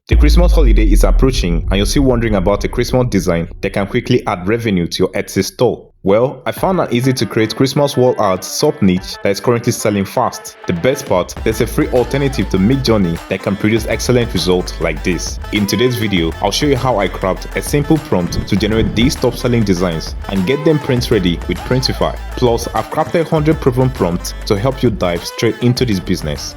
The Christmas holiday is approaching and you're still wondering about a Christmas design that can quickly add revenue to your Etsy store. Well, I found an easy to create Christmas wall art sub-niche that is currently selling fast. The best part, there's a free alternative to Midjourney that can produce excellent results like this. In today's video, I'll show you how I craft a simple prompt to generate these top-selling designs and get them print ready with Printify. Plus, I've crafted 100 proven prompts to help you dive straight into this business.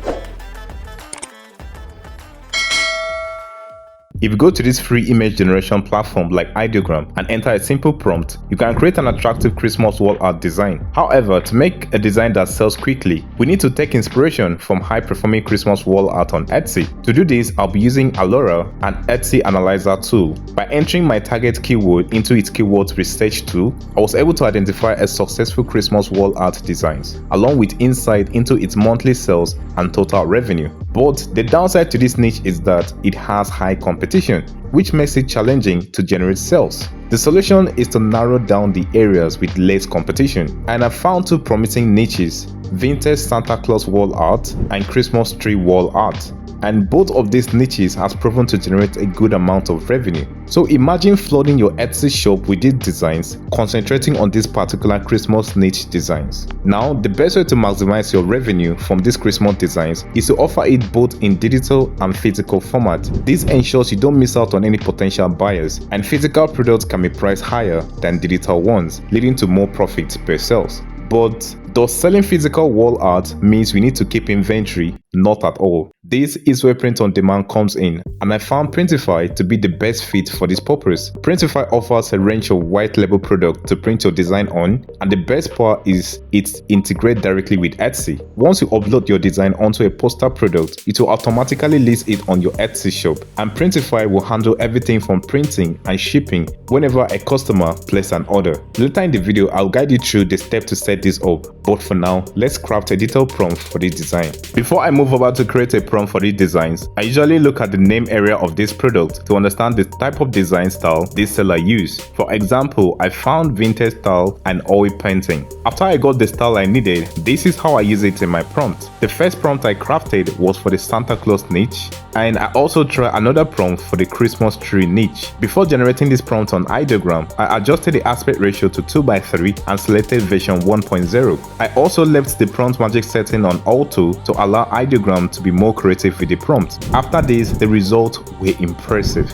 If you go to this free image generation platform like Ideogram and enter a simple prompt, you can create an attractive Christmas wall art design. However, to make a design that sells quickly, we need to take inspiration from high-performing Christmas wall art on Etsy. To do this, I'll be using Alura, an Etsy analyzer tool. By entering my target keyword into its keyword research tool, I was able to identify a successful Christmas wall art designs, along with insight into its monthly sales and total revenue. But the downside to this niche is that it has high competition, which makes it challenging to generate sales. The solution is to narrow down the areas with less competition, and I found two promising niches: vintage Santa Claus wall art and Christmas tree wall art. And both of these niches has proven to generate a good amount of revenue. So imagine flooding your Etsy shop with these designs, concentrating on these particular Christmas niche designs. Now, the best way to maximize your revenue from these Christmas designs is to offer it both in digital and physical format. This ensures you don't miss out on any potential buyers, and physical products can be priced higher than digital ones, leading to more profits per sales. But does selling physical wall art means we need to keep inventory? Not at all. This is where print on demand comes in, and I found Printify to be the best fit for this purpose. Printify offers a range of white label products to print your design on, and the best part is it integrates directly with Etsy. Once you upload your design onto a poster product, it will automatically list it on your Etsy shop, and Printify will handle everything from printing and shipping whenever a customer places an order. Later in the video, I'll guide you through the steps to set this up, but for now, let's craft a detailed prompt for this design. Before I move over to create a prompt for these designs, I usually look at the name area of this product to understand the type of design style this seller used. For example, I found vintage style and oil painting. After I got the style I needed, this is how I use it in my prompt. The first prompt I crafted was for the Santa Claus niche, and I also tried another prompt for the Christmas tree niche. Before generating this prompt on Ideogram, I adjusted the aspect ratio to 2:3 and selected version 1.0. I also left the prompt magic setting on auto to allow Ideogram to be more creative with the prompt. After this, the results were impressive.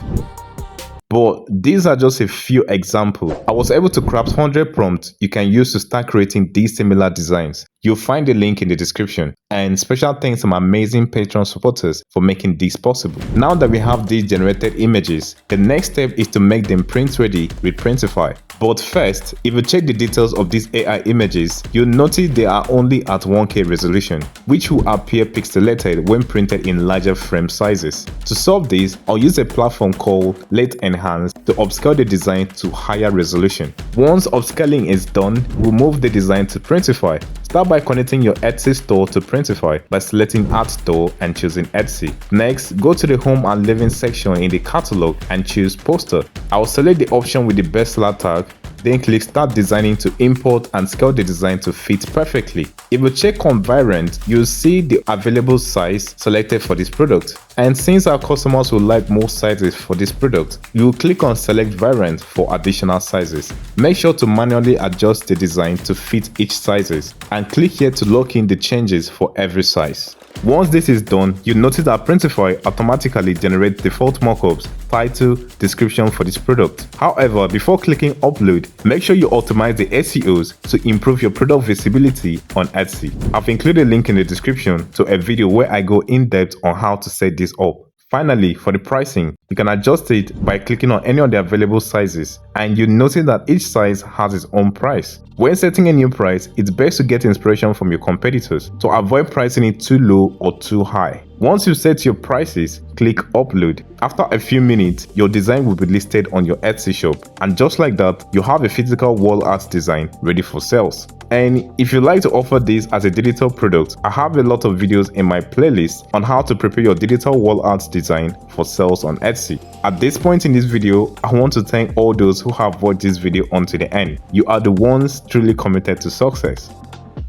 But these are just a few examples. I was able to craft 100 prompts you can use to start creating these similar designs. You'll find the link in the description. And special thanks to my amazing Patreon supporters for making this possible. Now that we have these generated images, the next step is to make them print ready with Printify. But first, if you check the details of these AI images, you'll notice they are only at 1K resolution, which will appear pixelated when printed in larger frame sizes. To solve this, I'll use a platform called Mr.Endatah to upscale the design to higher resolution. Once upscaling is done, we'll move the design to Printify. Start by connecting your Etsy store to Printify by selecting Add Store and choosing Etsy. Next, go to the Home and Living section in the catalog and choose Poster. I will select the option with the bestseller tag, then click Start Designing to import and scale the design to fit perfectly. If you check on variant, you'll see the available size selected for this product. And since our customers will like more sizes for this product, you will click on Select Variant for additional sizes. Make sure to manually adjust the design to fit each sizes, and click here to lock in the changes for every size. Once this is done, you'll notice that Printify automatically generates default mockups, title, description for this product. However, before clicking upload, make sure you optimize the SEOs to improve your product visibility on Etsy. I've included a link in the description to a video where I go in depth on how to set this up. Finally, for the pricing, you can adjust it by clicking on any of the available sizes, and you notice that each size has its own price. When setting a new price, it's best to get inspiration from your competitors to avoid pricing it too low or too high. Once you set your prices, click upload. After a few minutes, your design will be listed on your Etsy shop, and just like that, you have a physical wall art design ready for sales. And if you'd like to offer this as a digital product, I have a lot of videos in my playlist on how to prepare your digital wall art design for sales on Etsy. At this point in this video, I want to thank all those who have watched this video until the end. You are the ones truly committed to success.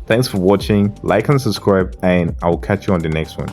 Thanks for watching, like and subscribe, and I will catch you on the next one.